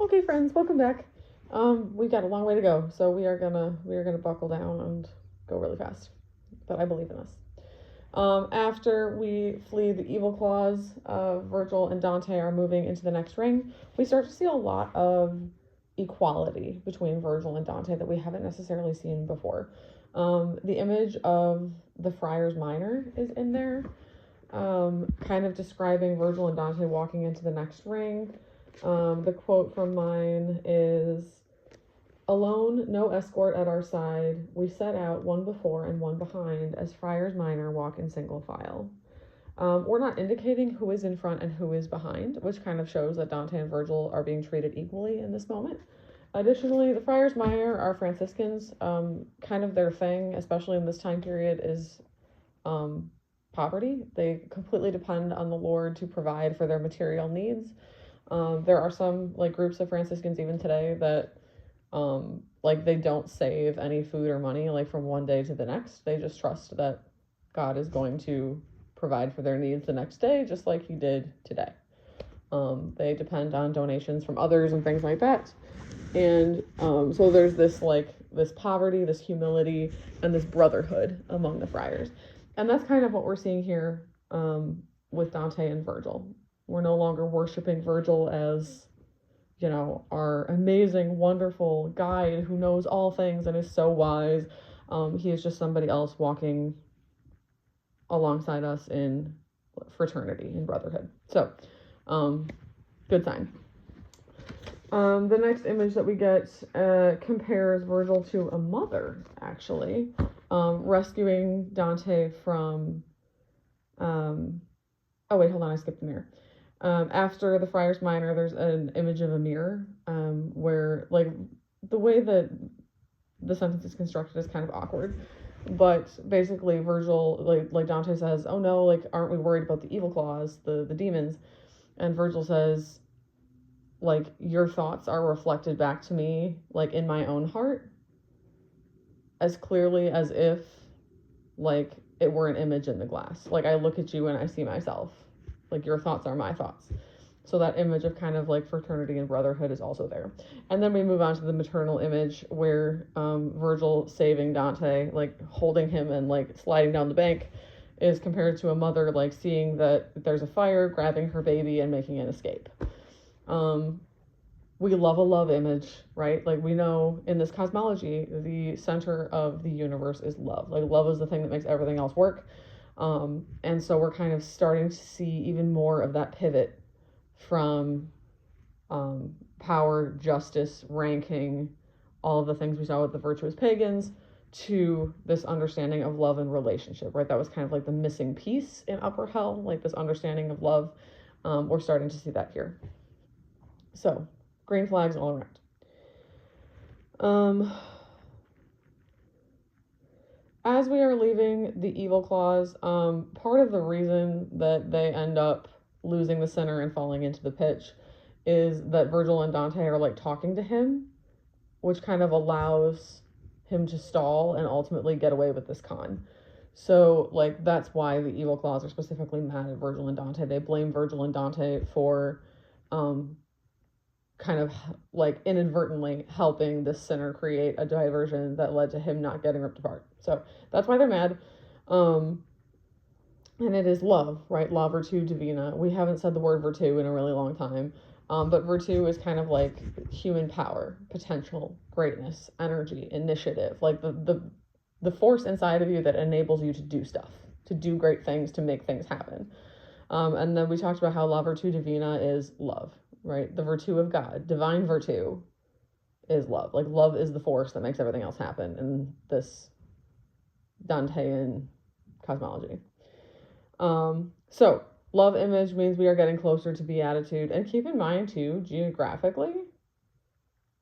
Okay, friends, welcome back. We've got a long way to go, so we are gonna buckle down and go really fast. But I believe in us. After we flee the evil claws, Virgil and Dante are moving into the next ring. We start to see a lot of equality between Virgil and Dante that we haven't necessarily seen before. The image of the Friars Minor is in there, kind of describing Virgil and Dante walking into the next ring. The quote from mine is, "Alone, no escort at our side, we set out one before and one behind as friars minor walk in single file." We're not indicating who is in front and who is behind, which kind of shows that Dante and Virgil are being treated equally in this moment. Additionally, the friars minor are Franciscans. Kind of their thing, especially in this time period, is poverty. They completely depend on the Lord to provide for their material needs. There are some groups of Franciscans even today that they don't save any food or money from one day to the next. They just trust that God is going to provide for their needs the next day, just like he did today. They depend on donations from others and things like that. And so there's this poverty, this humility, and this brotherhood among the friars. And that's kind of what we're seeing here with Dante and Virgil. We're no longer worshiping Virgil as, our amazing, wonderful guide who knows all things and is so wise. He is just somebody else walking alongside us in fraternity and brotherhood. So, good sign. The next image that we get compares Virgil to a mother, actually, rescuing Dante from. Oh, wait, hold on, I skipped the mirror. After the Friars Minor, there's an image of a mirror, where the way that the sentence is constructed is kind of awkward, but basically Virgil, like Dante says, "Oh no, aren't we worried about the evil claws, the demons?" And Virgil says, "Your thoughts are reflected back to me, in my own heart, as clearly as if, it were an image in the glass. I look at you and I see myself. Your thoughts are my thoughts." So that image of kind of fraternity and brotherhood is also there. And then we move on to the maternal image where Virgil saving Dante, holding him and sliding down the bank, is compared to a mother seeing that there's a fire, grabbing her baby and making an escape. We love a love image, right? We know in this cosmology, the center of the universe is love. Love is the thing that makes everything else work. And so we're kind of starting to see even more of that pivot from power, justice, ranking, all of the things we saw with the virtuous pagans, to this understanding of love and relationship, right? That was kind of the missing piece in Upper Hell, this understanding of love. We're starting to see that here. So, green flags all around. As we are leaving the evil claws, part of the reason that they end up losing the center and falling into the pitch is that Virgil and Dante are talking to him, which kind of allows him to stall and ultimately get away with this con. So that's why the evil claws are specifically mad at Virgil and Dante. They blame Virgil and Dante for kind of inadvertently helping this sinner create a diversion that led to him not getting ripped apart. So that's why they're mad. And it is love, right? La virtu divina. We haven't said the word virtu in a really long time. But virtu is kind of human power, potential, greatness, energy, initiative, the force inside of you that enables you to do stuff, to do great things, to make things happen. And then we talked about how la virtu divina is love, right? The virtue of God, divine virtue, is love. Love is the force that makes everything else happen in this Dantean cosmology. So love image means we are getting closer to beatitude. And keep in mind too, geographically,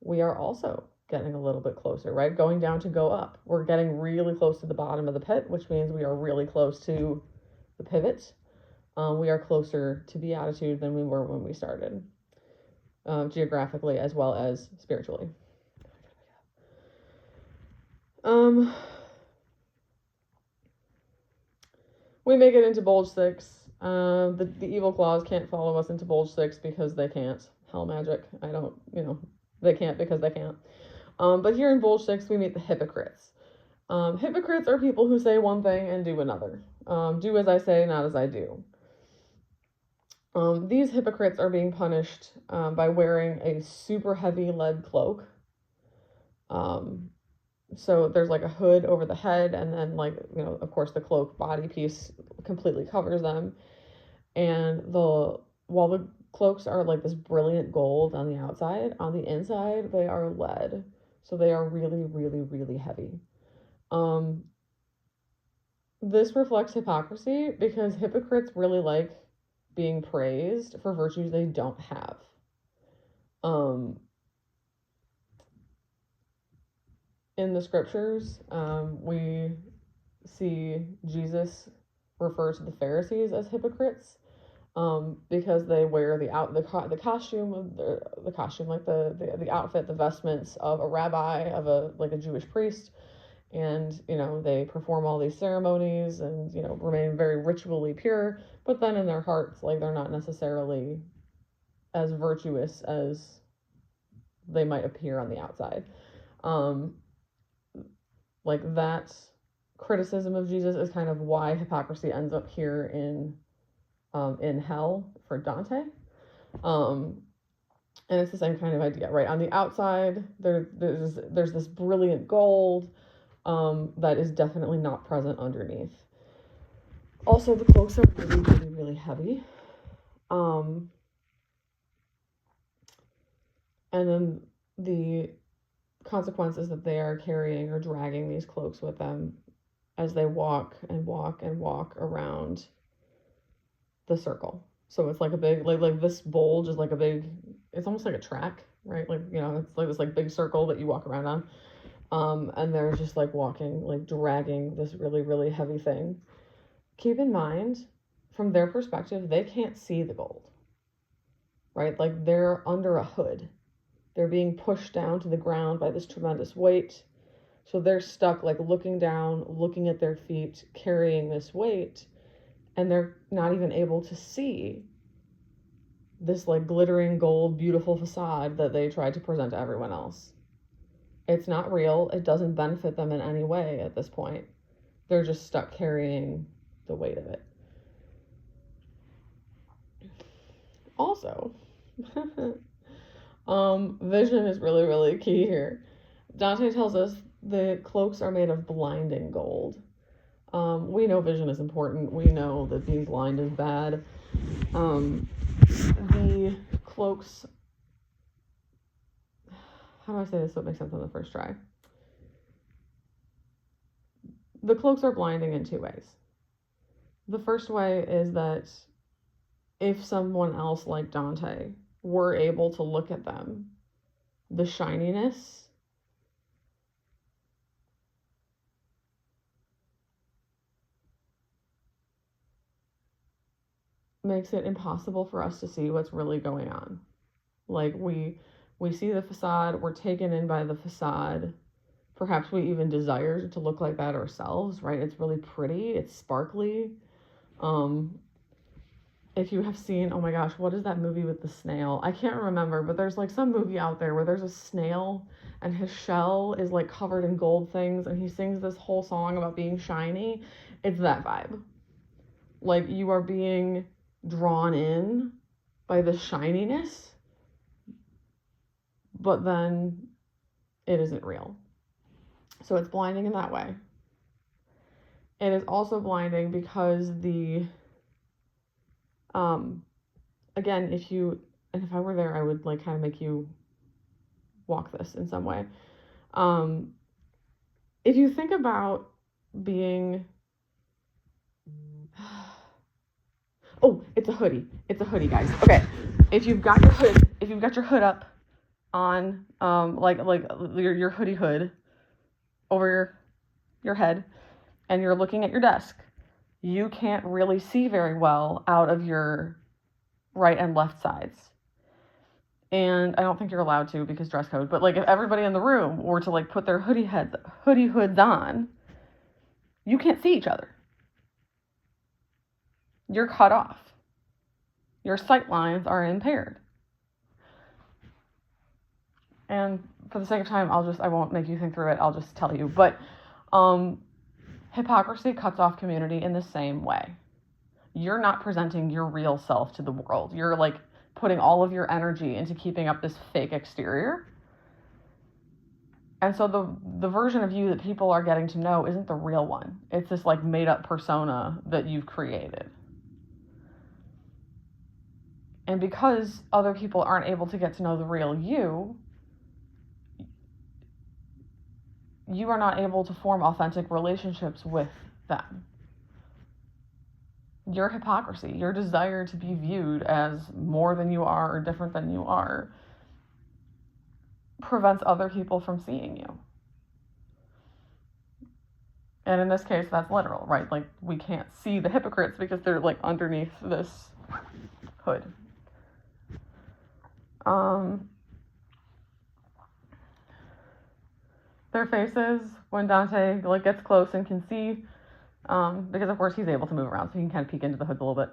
we are also getting a little bit closer, right? Going down to go up. We're getting really close to the bottom of the pit, which means we are really close to the pivot. We are closer to beatitude than we were when we started, geographically as well as spiritually. We make it into Bulge 6. The evil claws can't follow us into Bulge 6 because they can't. hell magic. I don't, they can't because they can't. But here in Bold Schticks, we meet the hypocrites. Hypocrites are people who say one thing and do another. Do as I say, not as I do. These hypocrites are being punished by wearing a super heavy lead cloak. So there's like a hood over the head, and then of course the cloak body piece completely covers them. And while the cloaks are like this brilliant gold on the outside, on the inside they are lead. So they are really, really, really heavy. This reflects hypocrisy because hypocrites really like being praised for virtues they don't have. In the scriptures, we see Jesus refer to the Pharisees as hypocrites, because they wear the costume, like the outfit, the vestments of a rabbi, of a Jewish priest, and they perform all these ceremonies and remain very ritually pure, but then in their hearts, like, they're not necessarily as virtuous as they might appear on the outside. Like, that criticism of Jesus is kind of why hypocrisy ends up here in hell for Dante. And it's the same kind of idea, right? On the outside, there's this brilliant gold that is definitely not present underneath. Also, the cloaks are really, really, really heavy. And then the consequences that they are carrying or dragging these cloaks with them as they walk and walk and walk around the circle. So it's like a big, like this bulge is like a big, it's almost like a track, right? Like, it's like this like big circle that you walk around on. And they're just like walking, like dragging this really, really heavy thing. Keep in mind, from their perspective, they can't see the gold, right? Like, they're under a hood. They're being pushed down to the ground by this tremendous weight. So they're stuck, like, looking down, looking at their feet, carrying this weight, and they're not even able to see this, like, glittering gold, beautiful facade that they tried to present to everyone else. It's not real. It doesn't benefit them in any way at this point. They're just stuck carrying the weight of it. Also, vision is really, really key here. Dante tells us the cloaks are made of blinding gold. We know vision is important. We know that being blind is bad. The cloaks, how do I say this so it makes sense on the first try? The cloaks are blinding in two ways. The first way is that if someone else like Dante were able to look at them, the shininess makes it impossible for us to see what's really going on. Like, we see the facade, we're taken in by the facade. Perhaps we even desire to look like that ourselves, right? It's really pretty, it's sparkly. If you have seen, oh my gosh, what is that movie with the snail? I can't remember, but there's like some movie out there where there's a snail and his shell is like covered in gold things and he sings this whole song about being shiny. It's that vibe. Like, you are being drawn in by the shininess, but then it isn't real. So it's blinding in that way. It is also blinding because again, if I were there, I would like kind of make you walk this in some way. If you think about being, oh, it's a hoodie, guys. Okay. If you've got your hood up on, like your hoodie hood over your head, and you're looking at your desk, you can't really see very well out of your right and left sides. And I don't think you're allowed to because dress code, but like if everybody in the room were to like put their hoodie hoods on, you can't see each other. You're cut off. Your sight lines are impaired. And for the sake of time, I won't make you think through it. I'll just tell you. But hypocrisy cuts off community in the same way. You're not presenting your real self to the world. You're like putting all of your energy into keeping up this fake exterior. And so the version of you that people are getting to know isn't the real one. It's this like made up persona that you've created. And because other people aren't able to get to know the real you, you are not able to form authentic relationships with them. Your hypocrisy, your desire to be viewed as more than you are or different than you are, prevents other people from seeing you. And in this case, that's literal, right? Like, we can't see the hypocrites because they're like underneath this hood. Their faces, when Dante like gets close and can see, because of course he's able to move around, so he can kind of peek into the hood a little bit.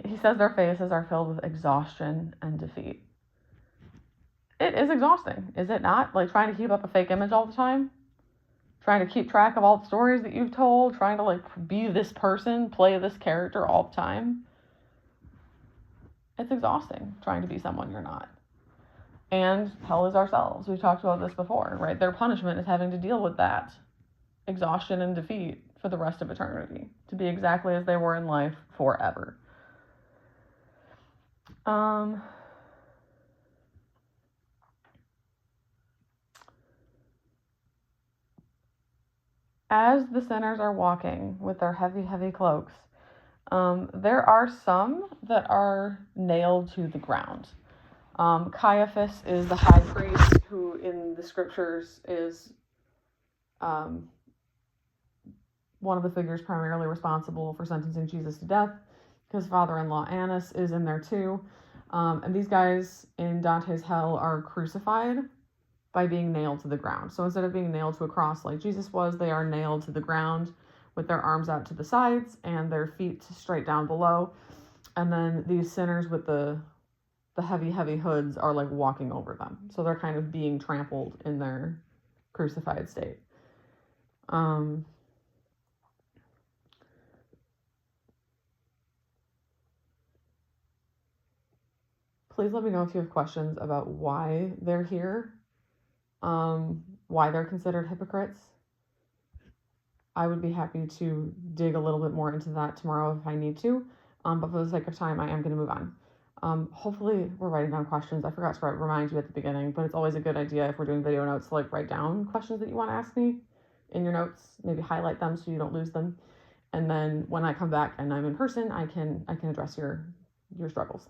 He says their faces are filled with exhaustion and defeat. It is exhausting, is it not? Like trying to keep up a fake image all the time, trying to keep track of all the stories that you've told, trying to like be this person, play this character all the time. It's exhausting trying to be someone you're not. And hell is ourselves. We've talked about this before, right? Their punishment is having to deal with that exhaustion and defeat for the rest of eternity, to be exactly as they were in life forever. As the sinners are walking with their heavy, heavy cloaks, there are some that are nailed to the ground. Caiaphas is the high priest who in the scriptures is one of the figures primarily responsible for sentencing Jesus to death. His father-in-law Annas is in there too. And these guys in Dante's hell are crucified by being nailed to the ground. So instead of being nailed to a cross like Jesus was, they are nailed to the ground with their arms out to the sides and their feet straight down below. And then these sinners with the heavy, heavy hoods are like walking over them. So they're kind of being trampled in their crucified state. Please let me know if you have questions about why they're here, why they're considered hypocrites. I would be happy to dig a little bit more into that tomorrow if I need to. But for the sake of time, I am going to move on. Hopefully we're writing down questions. I forgot to remind you at the beginning, but it's always a good idea if we're doing video notes to like write down questions that you want to ask me in your notes, maybe highlight them so you don't lose them. And then when I come back and I'm in person, I can address your struggles.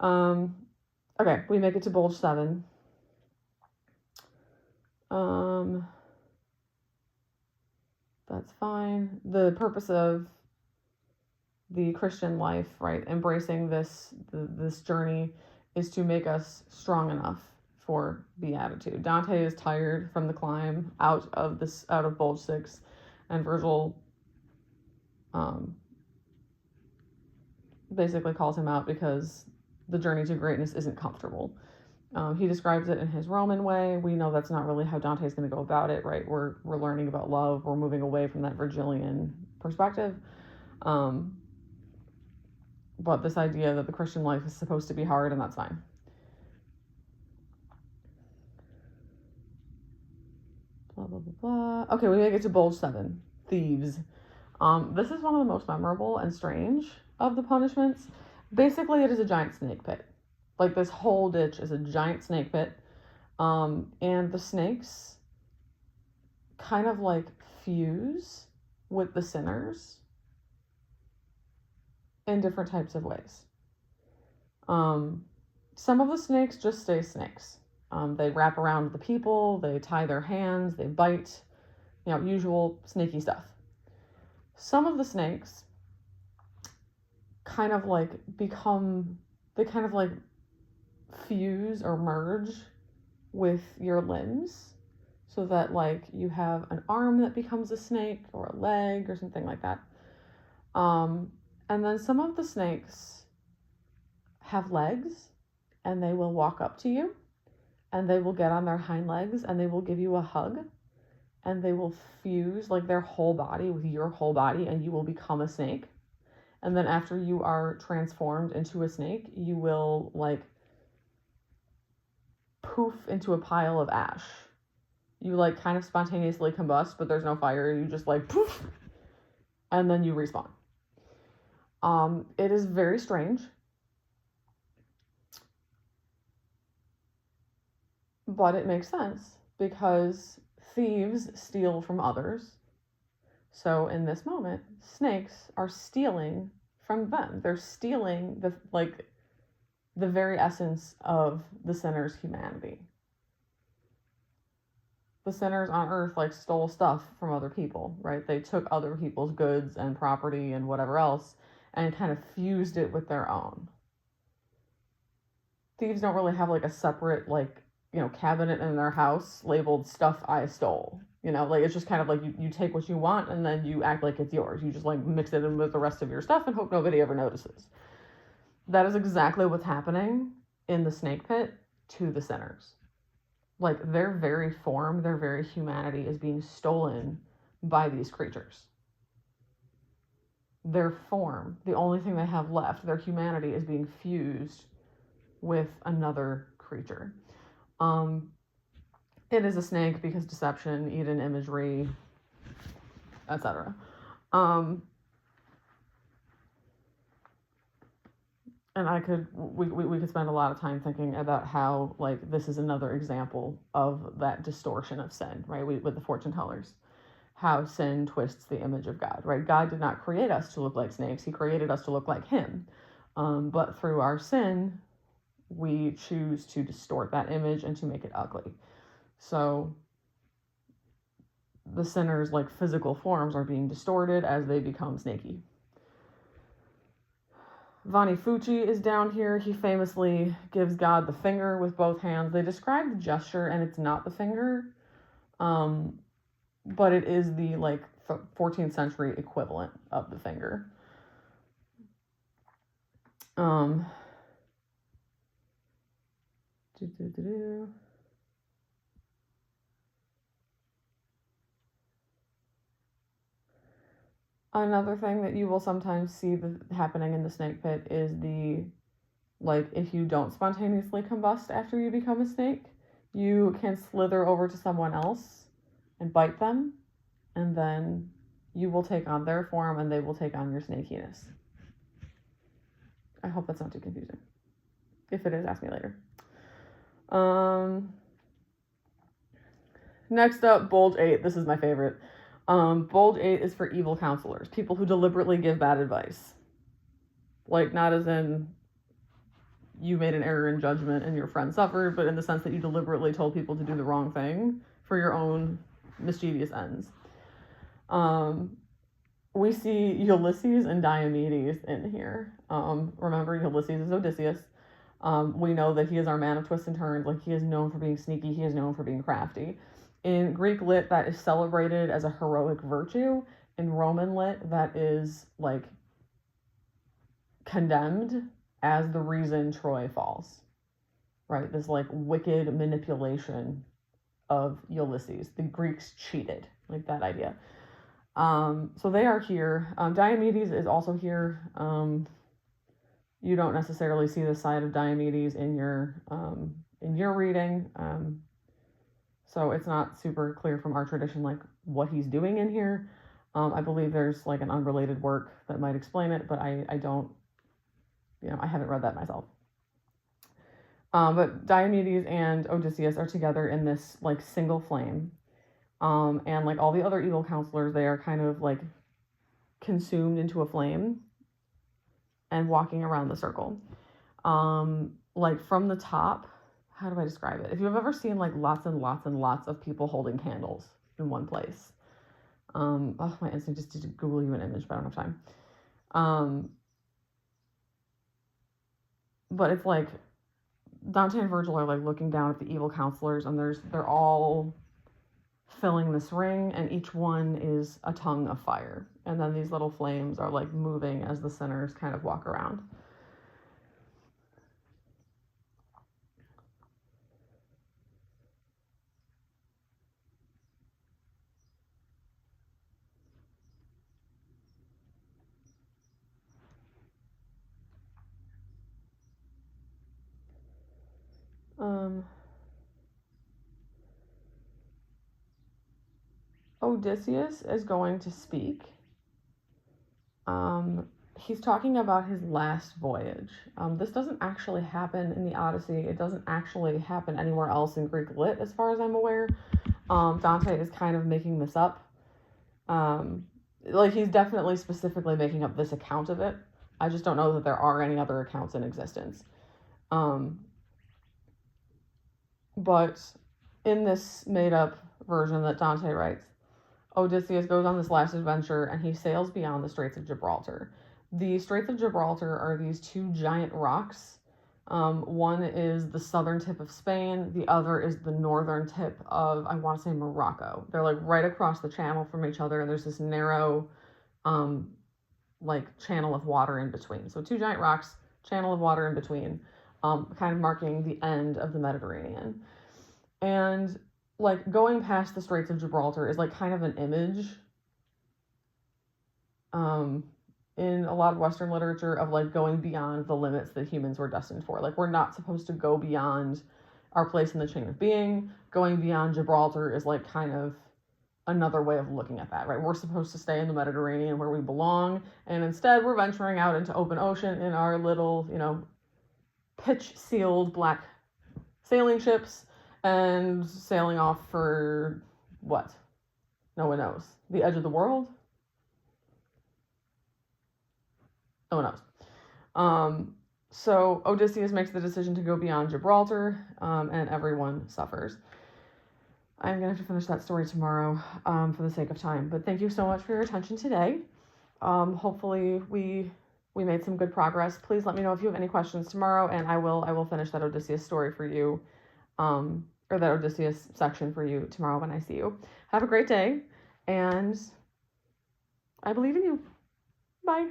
Okay, we make it to bulge 7. That's fine. The purpose of the Christian life, right, embracing this journey is to make us strong enough for beatitude. Dante is tired from the climb out of bulge 6, and Virgil basically calls him out because the journey to greatness isn't comfortable. He describes it in his Roman way. We know that's not really how Dante's going to go about it, right? We're learning about love. We're moving away from that Virgilian perspective. But this idea that the Christian life is supposed to be hard, and that's fine. Blah, blah, blah, blah. Okay, we make it to bulge 7, thieves. This is one of the most memorable and strange of the punishments. Basically, it is a giant snake pit. Like, this whole ditch is a giant snake pit. And the snakes kind of like fuse with the sinners in different types of ways. Some of the snakes just stay snakes. They wrap around the people, they tie their hands, they bite, usual snaky stuff. Some of the snakes kind of like fuse or merge with your limbs so that like you have an arm that becomes a snake or a leg or something like that. And then some of the snakes have legs and they will walk up to you, and they will get on their hind legs, and they will give you a hug, and they will fuse like their whole body with your whole body, and you will become a snake. And then after you are transformed into a snake, you will like poof into a pile of ash. You like kind of spontaneously combust, but there's no fire. You just like poof, and then you respawn. It is very strange, but it makes sense because thieves steal from others. So in this moment, snakes are stealing from them. They're stealing the very essence of the sinner's humanity. The sinners on earth like stole stuff from other people, right? They took other people's goods and property and whatever else and kind of fused it with their own. Thieves don't really have like a separate like, cabinet in their house labeled stuff I stole. Like it's just kind of like you take what you want and then you act like it's yours. You just like mix it in with the rest of your stuff and hope nobody ever notices. That is exactly what's happening in the snake pit to the sinners. Like their very form, their very humanity is being stolen by these creatures. Their form, the only thing they have left, their humanity is being fused with another creature. It is a snake because deception, Eden imagery, etc. And we could spend a lot of time thinking about how like this is another example of that distortion of sin, right? With the fortune tellers, how sin twists the image of God, right? God did not create us to look like snakes. He created us to look like him. But through our sin, we choose to distort that image and to make it ugly. So the sinner's like physical forms are being distorted as they become snaky. Vanni Fucci is down here. He famously gives God the finger with both hands. They describe the gesture and it's not the finger, but it is the like 14th century equivalent of the finger. Another thing that you will sometimes see happening in the snake pit is if you don't spontaneously combust after you become a snake, you can slither over to someone else and bite them, and then you will take on their form and they will take on your snakiness. I hope that's not too confusing. If it is, ask me later. Next up, Bulge 8. This is my favorite. Bulge 8 is for evil counselors, people who deliberately give bad advice. Like, not as in you made an error in judgment and your friend suffered, but in the sense that you deliberately told people to do the wrong thing for your own mischievous ends. We see Ulysses and Diomedes in here. Remember, Ulysses is Odysseus. We know that he is our man of twists and turns. Like, he is known for being sneaky. He is known for being crafty. In Greek lit, that is celebrated as a heroic virtue. In Roman lit, that is, like, condemned as the reason Troy falls. Right? This, like, wicked manipulation of Ulysses. The Greeks cheated. Like, that idea. So they are here. Diomedes is also here. You don't necessarily see the side of Diomedes in your reading. So it's not super clear from our tradition, like, what he's doing in here. I believe there's, like, an unrelated work that might explain it, but I don't, I haven't read that myself. But Diomedes and Odysseus are together in this, like, single flame. And, like, all the other evil counselors, they are kind of, like, consumed into a flame and walking around the circle. Like, from the top, how do I describe it? If you've ever seen, like, lots and lots and lots of people holding candles in one place. My instinct is to Google you an image, but I don't have time. But it's like Dante and Virgil are, like, looking down at the evil counselors, and they're all filling this ring, and each one is a tongue of fire. And then these little flames are, like, moving as the sinners kind of walk around. Odysseus is going to speak. He's talking about his last voyage. This doesn't actually happen in the Odyssey. It doesn't actually happen anywhere else in Greek lit, as far as I'm aware. Dante is kind of making this up. Like, he's definitely specifically making up this account of it. I just don't know that there are any other accounts in existence. But in this made-up version that Dante writes, Odysseus goes on this last adventure and he sails beyond the Straits of Gibraltar. The Straits of Gibraltar are these two giant rocks. One is the southern tip of Spain, the other is the northern tip of, I want to say, Morocco. They're like right across the channel from each other, and there's this narrow like channel of water in between. So two giant rocks, channel of water in between, kind of marking the end of the Mediterranean. And like going past the Straits of Gibraltar is like kind of an image in a lot of Western literature of like going beyond the limits that humans were destined for. Like, we're not supposed to go beyond our place in the chain of being. Going beyond Gibraltar is like kind of another way of looking at that, right? We're supposed to stay in the Mediterranean where we belong, and instead we're venturing out into open ocean in our little, pitch-sealed black sailing ships and sailing off for what? No one knows. The edge of the world? No one knows. So Odysseus makes the decision to go beyond Gibraltar, and everyone suffers. I'm going to have to finish that story tomorrow for the sake of time. But thank you so much for your attention today. Hopefully we made some good progress. Please let me know if you have any questions tomorrow, and I will finish that Odysseus story for you, or that Odysseus section for you tomorrow when I see you. Have a great day, and I believe in you. Bye.